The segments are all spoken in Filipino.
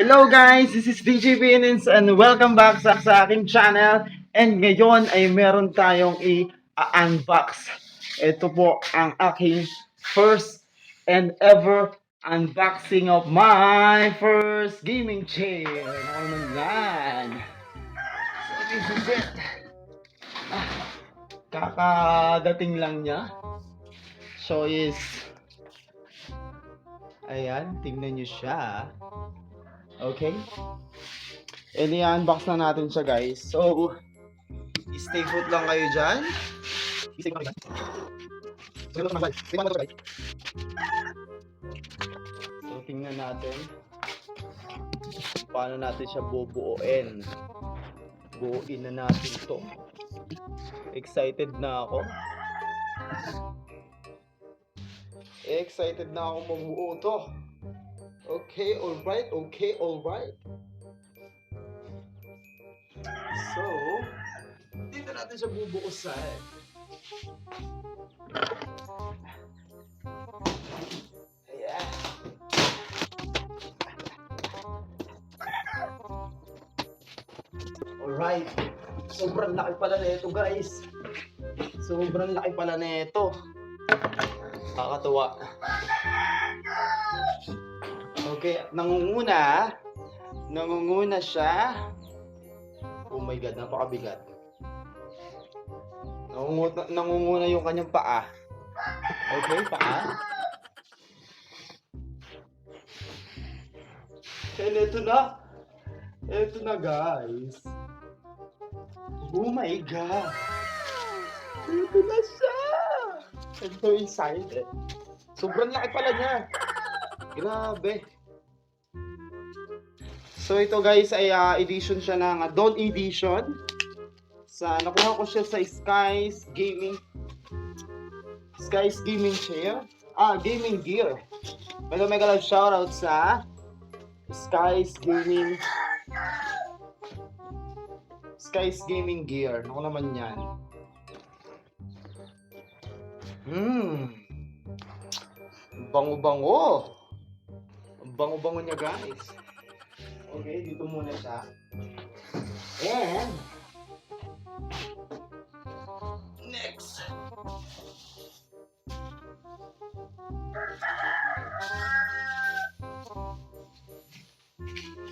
Hello guys, this is DJ Binins and welcome back sa aking channel. And ngayon ay meron tayong i-unbox. Ito po ang aking first and ever unboxing of my first gaming chair. Ano naman yan? So this is it. Kakadating lang niya. So is, ayan, tingnan niyo siya. Okay? And i-unbox na natin siya guys. So, stay put lang kayo dyan. Stay put lang kayo dyan. So, tingnan natin paano natin siya bubuuin. Buuin na natin to. Excited na ako. Excited na ako mabuo to. Okay, alright. Okay, alright. So, dito natin siya bubuusan. Ayan. Alright. Sobrang laki pala nito guys. Sobrang laki pala nito. Nakakatuwa. Okay, nangunguna siya. Oh my god, napakabigat. Nangunguna yung kanyang paa. Okay, paa. And ito na guys. Oh my god. Ito na siya. I'm so excited. Sobrang laki pala niya. Grabe. So ito guys ay edition siya ng Dawn Edition. Nakuha ko siya sa Sky's Gaming Chair. Gaming Gear. Mega love shoutout sa Sky's Gaming Gear. Ako naman yan. Bango-bango. Bango-bango niya guys. Okay, dito muna siya. And next.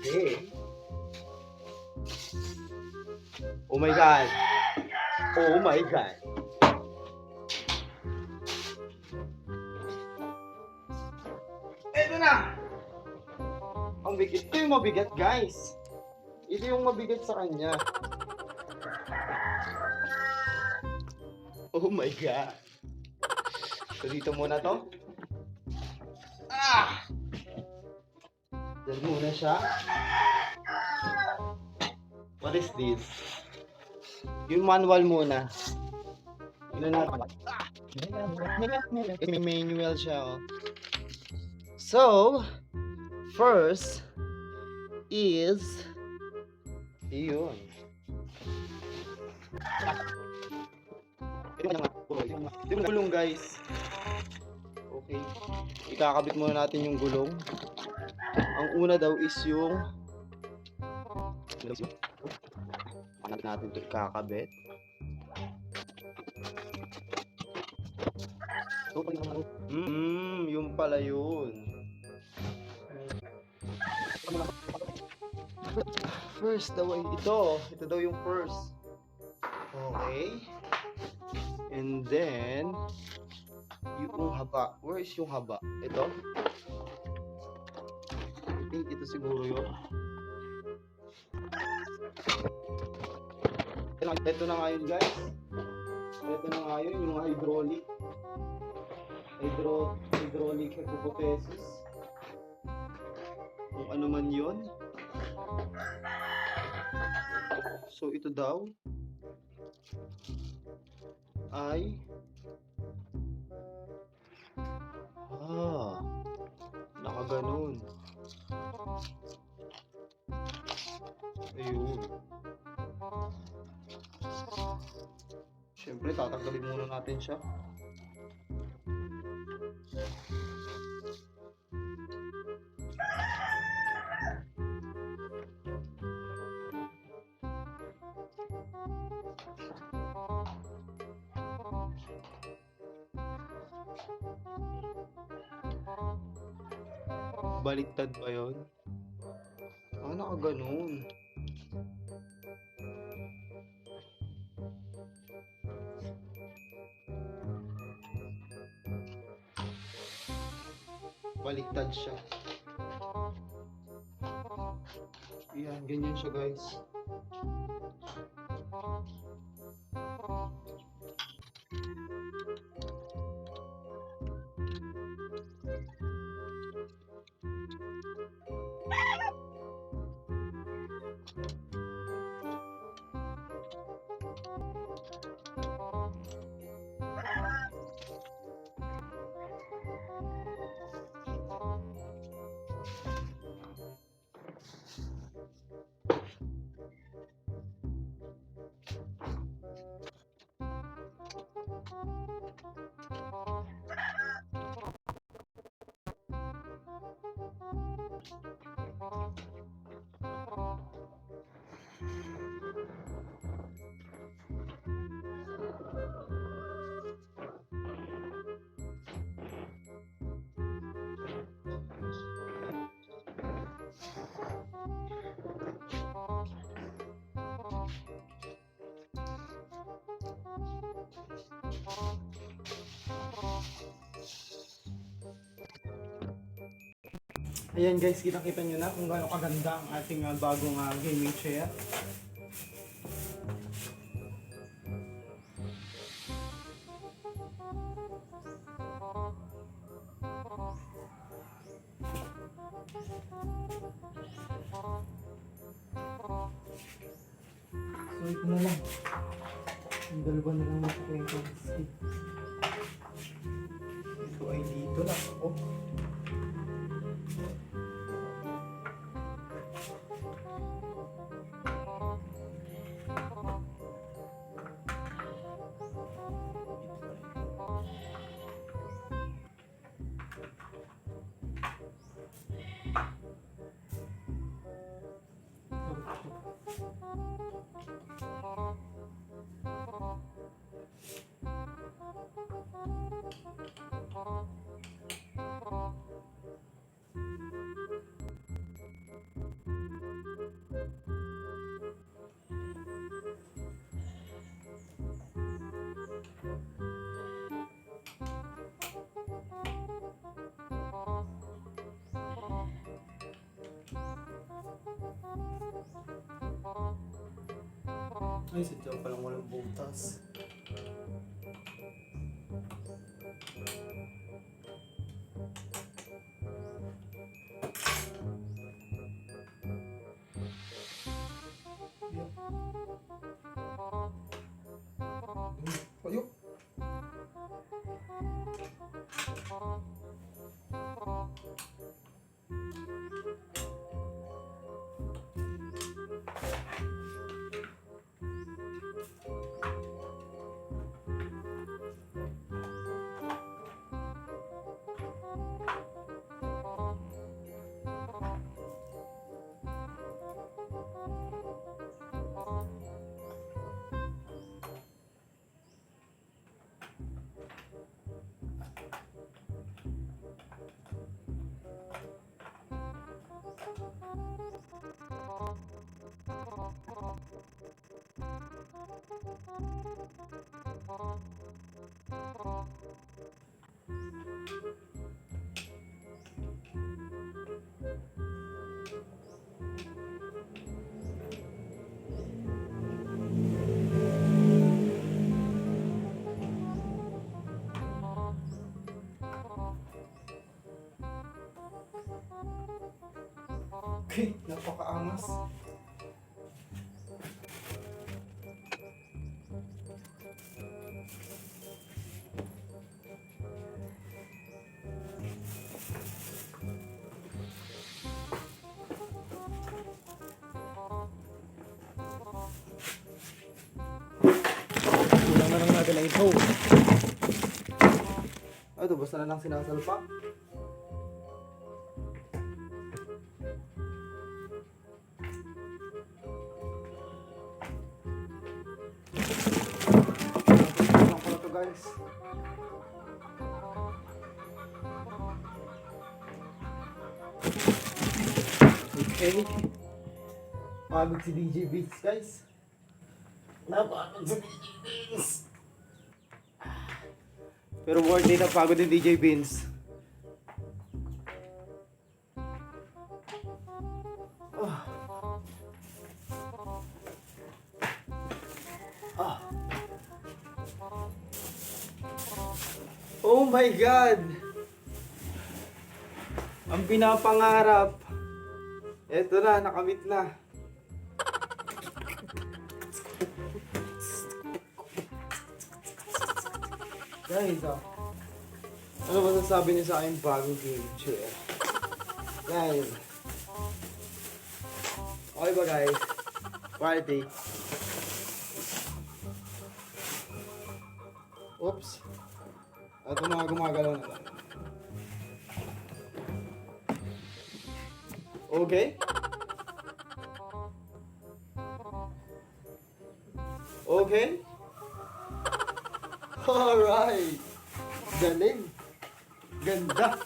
Okay. Oh my god. Oh my god. Ito na. Ang bigat. Ito yung mabigat guys. Ito yung mabigat sa kanya. Oh my god. So dito muna to. Diyan muna siya. What is this? Yung manual muna. Yun na natin. May manual siya oh. So, first is yun. Ito yung gulong guys. Okay. Ikakabit muna natin yung gulong. Ang una daw is yung natin ito ikakabit. Yung pala yun. First daw ay ito. Ito daw yung first. Okay. And then yung haba. Where is yung haba? Ito? I think ito siguro yun. Ito na nga yun guys. Ito na nga yun yung hydraulic hypothesis. Kung ano man yun. So ito daw ay nakaganon. Ayun. Siyempre tatanggalin muna natin siya. Baliktad ba yun? Ah, nakaganon. Baliktad siya. Ayan, ganyan siya guys. Ayan guys, kita-kita nyo na kung gaano kaganda ang ating bagong gaming chair. So ito na lang. Ang dalawa na lang nakukwento. Ito ay dito lang. Oh. Ay, sadya palang walang butas. Ayok. Okay, napakaangas. Kulang na lang natin ang ito. Ito, basta na lang sinasalpak. Guys, Okay. Pagod si DJ Beats, guys. Napagod si DJ Beats. Pero worth it ang pagod ni DJ Beans. Oh. Ah. Oh my God! Ang pinapangarap. Eto na, nakamit na. Guys, ano ba sasabi niyo sa akin bagong game chair? Guys. Okay ba guys? Party. Oops. Ito mga gumagalaw na lang. Okay? Okay? Alright! Galing! Ganda!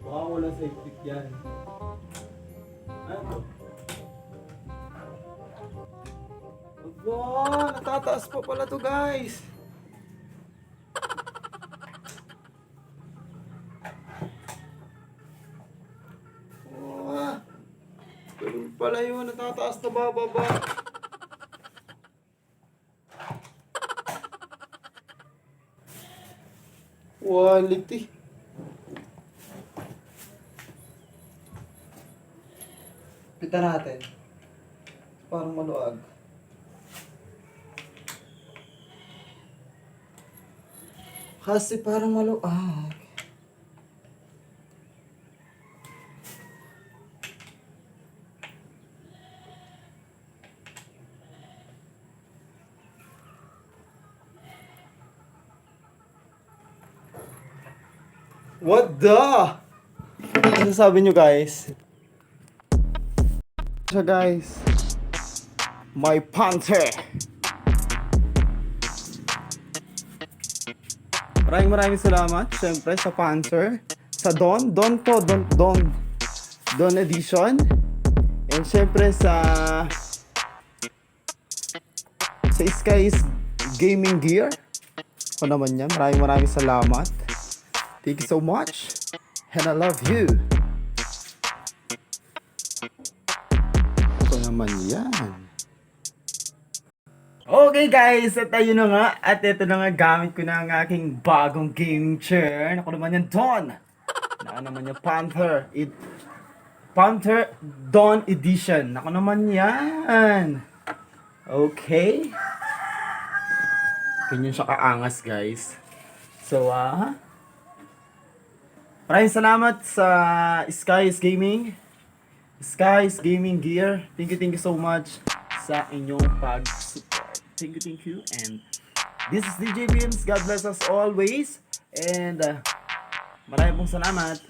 Baka wala safety yan. Ano? Aba! Natataas pa pala to guys! Ganun pala yun, natataas na bababa. Quality. Pita natin. Parang maluag. Kasi parang maluag. What the? Ano sabi nyo guys? So guys, my Panther. Maraming salamat syempre sa Panther. Sa Dawn Edition. And syempre sa Sky's Gaming Gear. Ako naman yan, maraming salamat. Thank you so much. And I love you. Ito naman yan. Okay guys, at ayun na nga. At ito na nga, gamit ko na ang aking bagong gaming chair. Ako naman yan, Dawn. Naka naman yung Phanter Dawn Edition. Ako naman yan. Okay. Ganyan siya kaangas guys. So, maraming salamat sa Sky's Gaming Gear. Thank you so much sa inyong pag-support. Thank you. And this is DJ Beams. God bless us always. And maraming pong salamat.